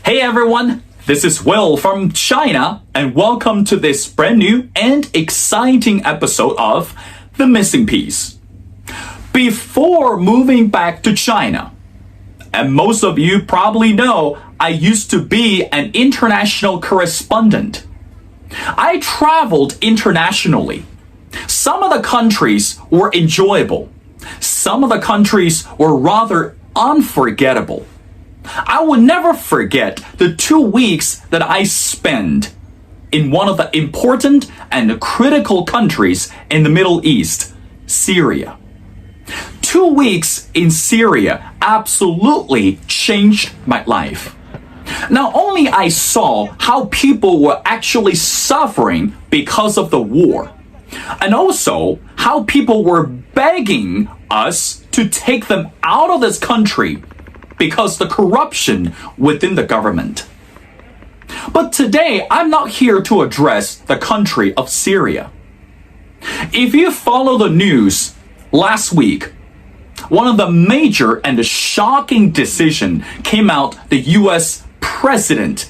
Hey everyone, this is Will from China, and welcome to this brand new and exciting episode of The Missing Piece. Before moving back to China, and most of you probably know, I used to be an international correspondent. I traveled internationally. Some of the countries were enjoyable. Some of the countries were rather unforgettable. I will never forget the 2 weeks that I spent in one of the important and critical countries in the Middle East, Syria. 2 weeks in Syria absolutely changed my life. Not only I saw how people were actually suffering because of the war, and also how people were begging us to take them out of this country because the corruption within the government. But today, I'm not here to address the country of Syria. If you follow the news last week, one of the major and shocking decision came out. The US president,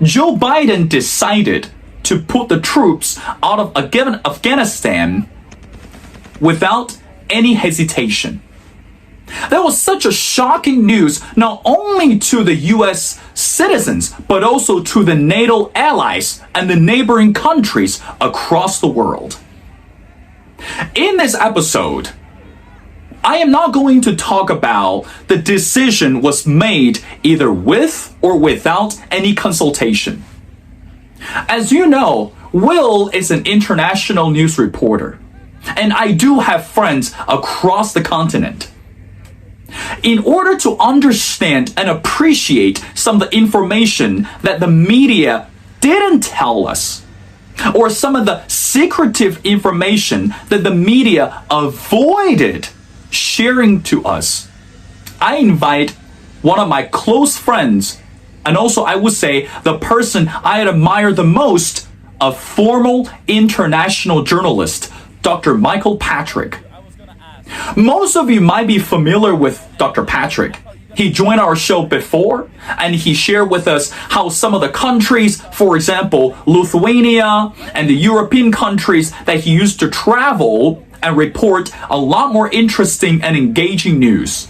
Joe Biden, decided to put the troops out of Afghanistan without any hesitation. That was such a shocking news, not only to the US citizens, but also to the NATO allies and the neighboring countries across the world. In this episode, I am not going to talk about the decision was made either with or without any consultation. As you know, Will is an international news reporter, and I do have friends across the continent. In order to understand and appreciate some of the information that the media didn't tell us, or some of the secretive information that the media avoided sharing to us, I invite one of my close friends, and also I would say the person I admire the most, a formal international journalist, Dr. Michael Patrick. Most of you might be familiar with Dr. Patrick. He joined our show before, and he shared with us how some of the countries, for example, Lithuania and the European countries that he used to travel and report a lot more interesting and engaging news.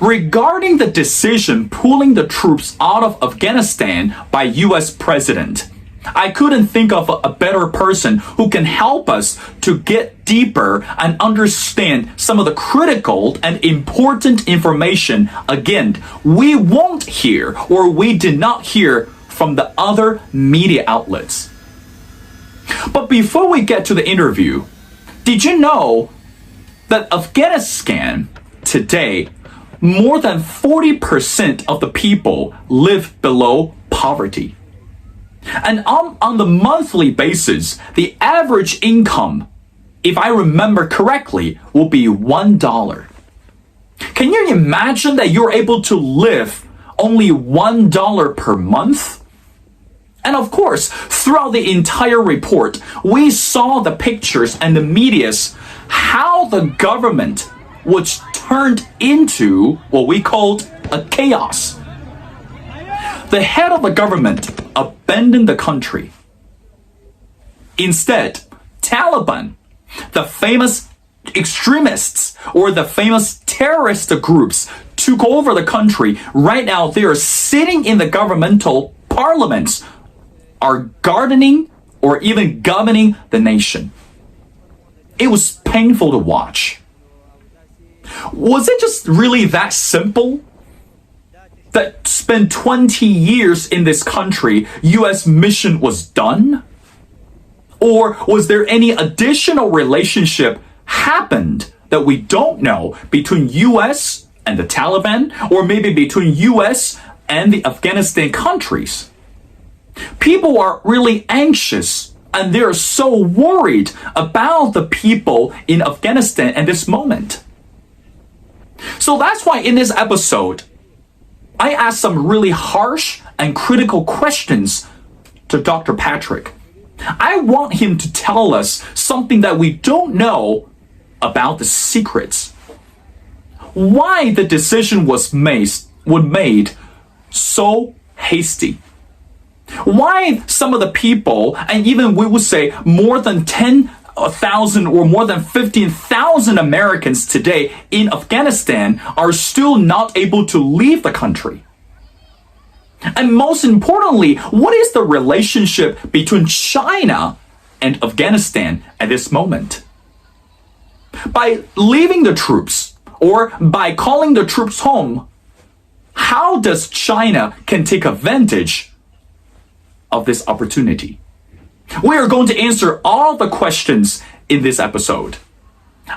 Regarding the decision pulling the troops out of Afghanistan by US President, I couldn't think of a better person who can help us to get deeper and understand some of the critical and important information, again, we won't hear or we did not hear from the other media outlets. But before we get to the interview, did you know that Afghanistan today, more than 40% of the people live below poverty? And on the monthly basis, the average income, if I remember correctly, will be $1. Can you imagine that you're able to live only $1 per month? And of course, throughout the entire report, we saw the pictures and the medias, how the government was turned into what we called a chaos. The head of the government abandoned the country. Instead, Taliban, the famous extremists or the famous terrorist groups, took over the country. Right now, they are sitting in the governmental parliaments, are gardening or even governing the nation. It was painful to watch. Was it just really that simple? That spent 20 years in this country, US mission was done? Or was there any additional relationship happened that we don't know between US and the Taliban, or maybe between US and the Afghanistan countries? People are really anxious and they're so worried about the people in Afghanistan at this moment. So that's why in this episode, I asked some really harsh and critical questions to Dr. Patrick. I want him to tell us something that we don't know about the secrets. Why the decision was made so hasty? Why some of the people, and even we would say more than 10,000 or more than 15,000 Americans today in Afghanistan are still not able to leave the country? And most importantly, what is the relationship between China and Afghanistan at this moment? By leaving the troops or by calling the troops home, how does China can take advantage of this opportunity? We are going to answer all the questions in this episode.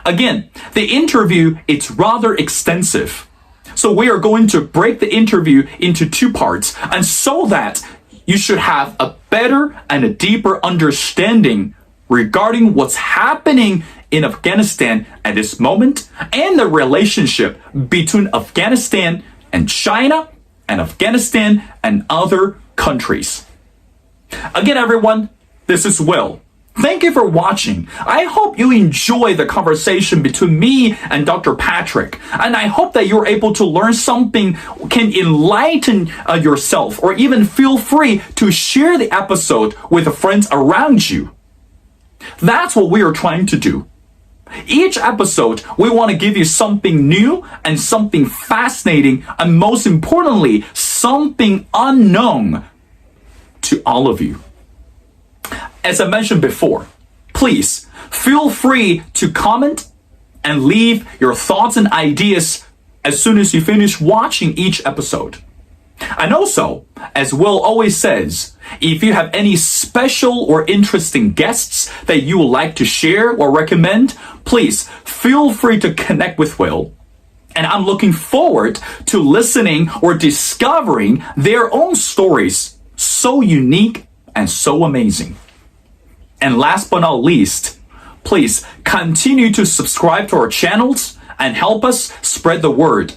Again, the interview is rather extensive. So we are going to break the interview into two parts, and so that you should have a better and a deeper understanding regarding what's happening in Afghanistan at this moment and the relationship between Afghanistan and China and Afghanistan and other countries. Again, everyone, this is Will. Thank you for watching. I hope you enjoy the conversation between me and Dr. Patrick. And I hope that you're able to learn something, can enlighten yourself, or even feel free to share the episode with the friends around you. That's what we are trying to do. Each episode, we want to give you something new and something fascinating, and most importantly, something unknown to all of you. As I mentioned before, please feel free to comment and leave your thoughts and ideas as soon as you finish watching each episode. And also, as Will always says, if you have any special or interesting guests that you would like to share or recommend, please feel free to connect with Will. And I'm looking forward to listening or discovering their own stories, so unique and so amazing. And last but not least, please continue to subscribe to our channels and help us spread the word.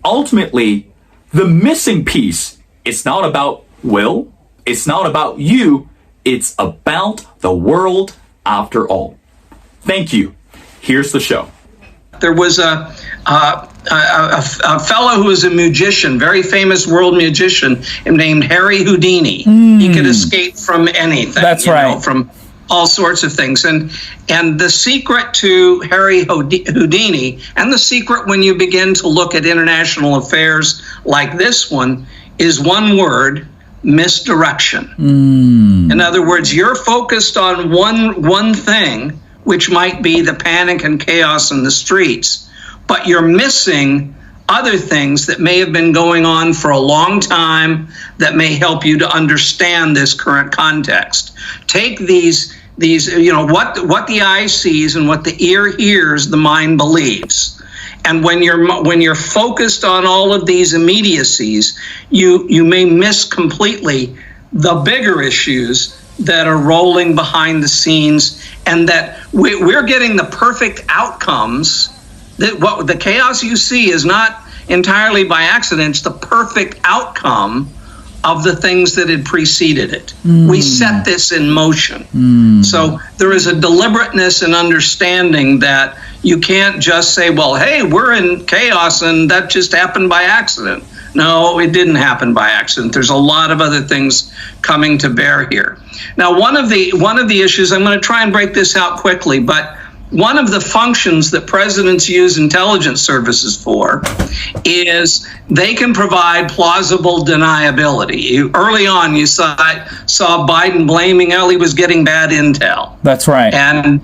Ultimately, the missing piece is not about Will, it's not about you, it's about the world after all. Thank you. Here's the show. There was a fellow who was a magician, very famous world magician, named Harry Houdini. He could escape from anything. That's right. From all sorts of things. And the secret to Harry Houdini, and the secret when you begin to look at international affairs like this one, is one word: misdirection. In other words, you're focused on one thing, which might be the panic and chaos in the streets, but you're missing other things that may have been going on for a long time that may help you to understand this current context. Take these what the eye sees and what the ear hears, the mind believes. And when you're focused on all of these immediacies, you may miss completely the bigger issues that are rolling behind the scenes, and that we're getting the perfect outcomes. That what the chaos you see is not entirely by accident. It's the perfect outcome of the things that had preceded it. We set this in motion. So there is a deliberateness and understanding that you can't just say, well, hey, we're in chaos and that just happened by accident. No, it didn't happen by accident. There's a lot of other things coming to bear here. Now, one of the issues, I'm going to try and break this out quickly, but one of the functions that presidents use intelligence services for is they can provide plausible deniability. Early on, you saw Biden blaming he was getting bad intel. That's right. And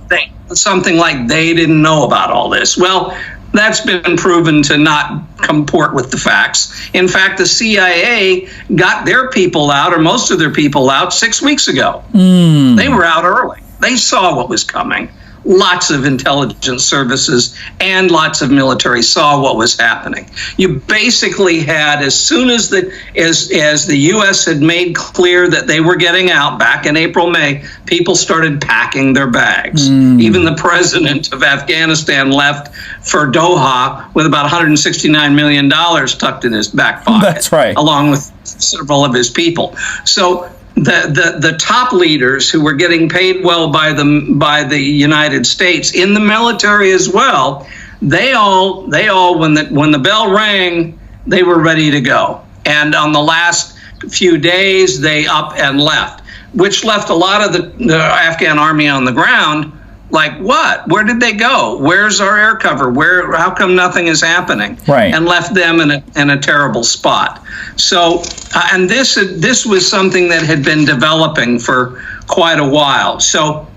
something like they didn't know about all this. Well, that's been proven to not comport with the facts. In fact, the CIA got their people out, or most of their people out, 6 weeks ago. They were out early. They saw what was coming. Lots of intelligence services and lots of military saw what was happening. You basically had, as soon as the U.S. had made clear that they were getting out back in April, May, people started packing their bags. Even the president of Afghanistan left for Doha with about $169 million tucked in his back pocket. That's right. Along with several of his people. So the top leaders who were getting paid well by the United States in the military as well, they all when the bell rang, they were ready to go. And on the last few days, they up and left, which left a lot of the Afghan army on the ground. Like what? Where did they go? Where's our air cover? How come nothing is happening? Right. And left them in a terrible spot. So, and this was something that had been developing for quite a while. So,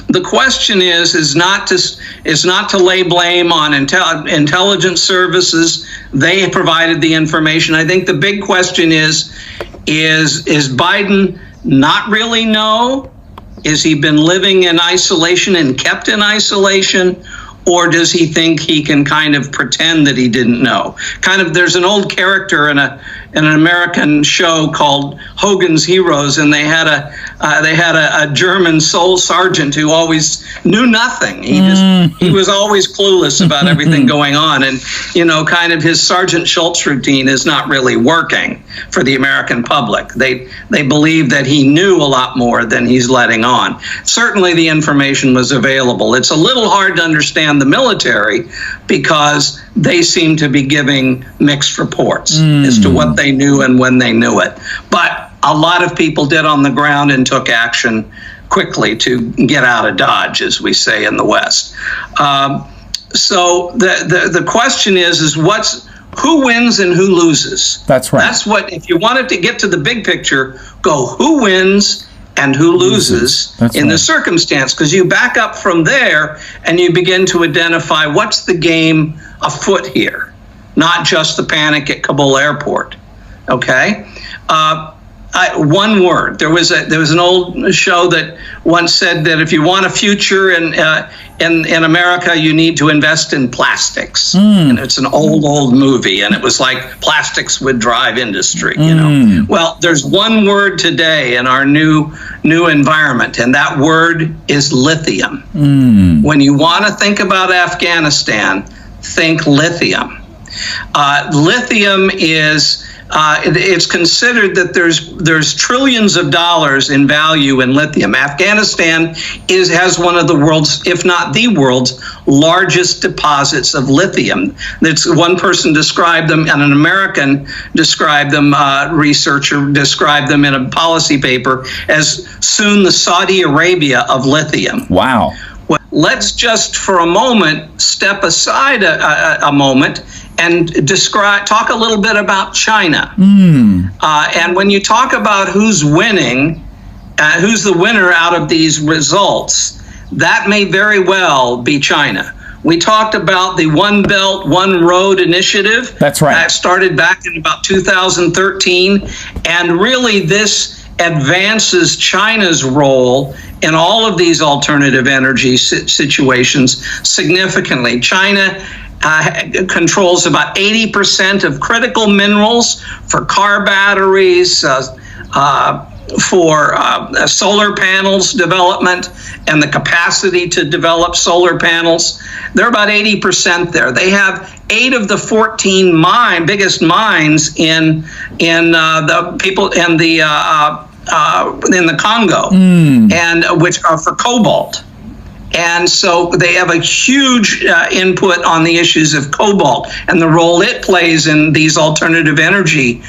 the question is not to lay blame on intelligence services. They provided the information. I think the big question is Biden not really know? Is he been living in isolation and kept in isolation? Or does he think he can kind of pretend that he didn't know? There's an old character in an American show called Hogan's Heroes, and they had a German soul sergeant who always knew nothing. He was always clueless about everything going on, and kind of his Sergeant Schultz routine is not really working for the American public. They believe that he knew a lot more than he's letting on. Certainly, the information was available. It's a little hard to understand the military because they seem to be giving mixed reports as to what they knew and when they knew it. But a lot of people did on the ground and took action quickly to get out of Dodge, as we say in the West. So the question is who wins and who loses? That's right. That's what, if you wanted to get to the big picture, go who wins and who loses in the circumstance, because you back up from there and you begin to identify what's the game afoot here, not just the panic at Kabul airport. Okay, one word. There was an old show that once said that if you want a future in America, you need to invest in plastics. And it's an old movie, and it was like plastics would drive industry. Well, there's one word today in our new environment, and that word is lithium. When you want to think about Afghanistan, think lithium. Lithium is it's considered that there's trillions of dollars in value in lithium. Afghanistan has one of the world's, if not the world's, largest deposits of lithium. That's one person described them, and an American described them, researcher described them in a policy paper as soon the Saudi Arabia of lithium. Wow. Well, let's just for a moment step aside a moment and talk a little bit about China. And when you talk about who's winning, who's the winner out of these results, that may very well be China. We talked about the One Belt, One Road initiative. That's right. That started back in about 2013. And really this advances China's role in all of these alternative energy situations significantly. China controls about 80% of critical minerals for car batteries, for solar panels development, and the capacity to develop solar panels. They're about 80% there. They have 8 of the 14 biggest mines in the people in the Congo, and which are for cobalt. And so they have a huge input on the issues of cobalt and the role it plays in these alternative energy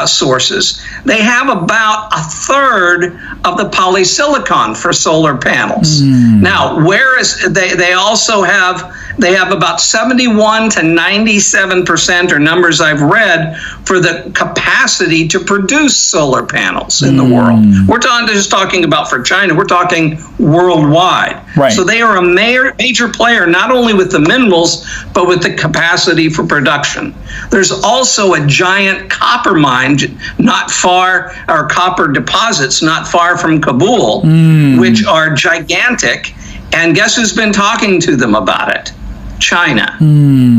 sources. They have about a third of the polysilicon for solar panels. Now, they also have about 71 to 97%, or numbers I've read, for the capacity to produce solar panels in the world. We're just talking about for China, we're talking worldwide. Right. So they are a major player, not only with the minerals, but with the capacity for production. There's also a giant copper mine or copper deposits not far from Kabul, which are gigantic. And guess who's been talking to them about it? China.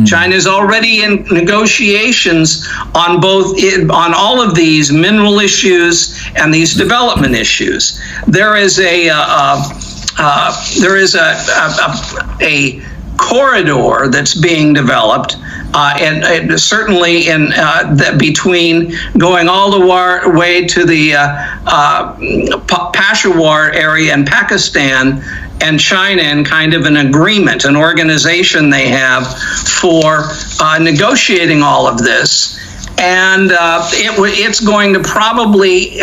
China's already in negotiations on all of these mineral issues and these development issues. There is a corridor that's being developed, and certainly between going all the way to the Peshawar area in Pakistan and China, and kind of an agreement, an organization they have for negotiating all of this. and it's going to probably,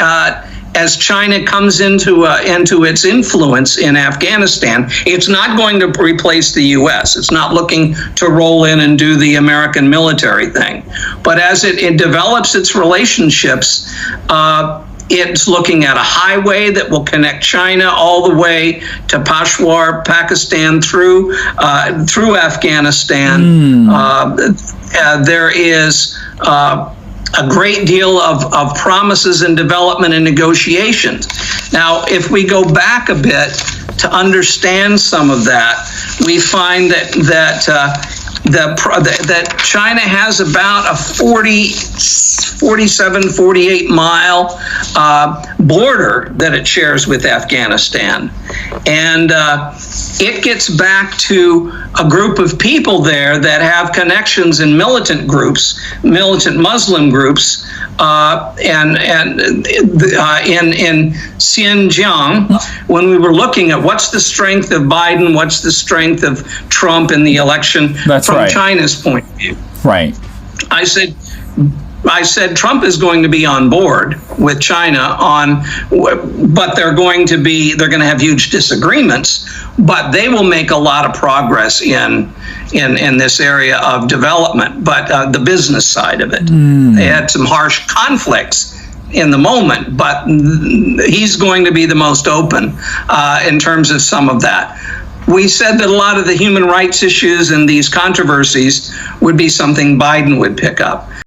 as China comes into its influence in Afghanistan, it's not going to replace the U.S. It's not looking to roll in and do the American military thing. But as it develops its relationships, it's looking at a highway that will connect China all the way to Peshawar, Pakistan, through Afghanistan. There is a great deal of promises and development and negotiations. Now, if we go back a bit to understand some of that, we find that China has about a 47, 48 mile border that it shares with Afghanistan. And it gets back to a group of people there that have connections in militant groups, militant Muslim groups, and in Xinjiang. When we were looking at what's the strength of Biden, what's the strength of Trump in the election, from China's point of view. Right. I said Trump is going to be on board with China but they're going to have huge disagreements, but they will make a lot of progress in this area of development, but the business side of it. They had some harsh conflicts in the moment, but he's going to be the most open in terms of some of that. We said that a lot of the human rights issues and these controversies would be something Biden would pick up.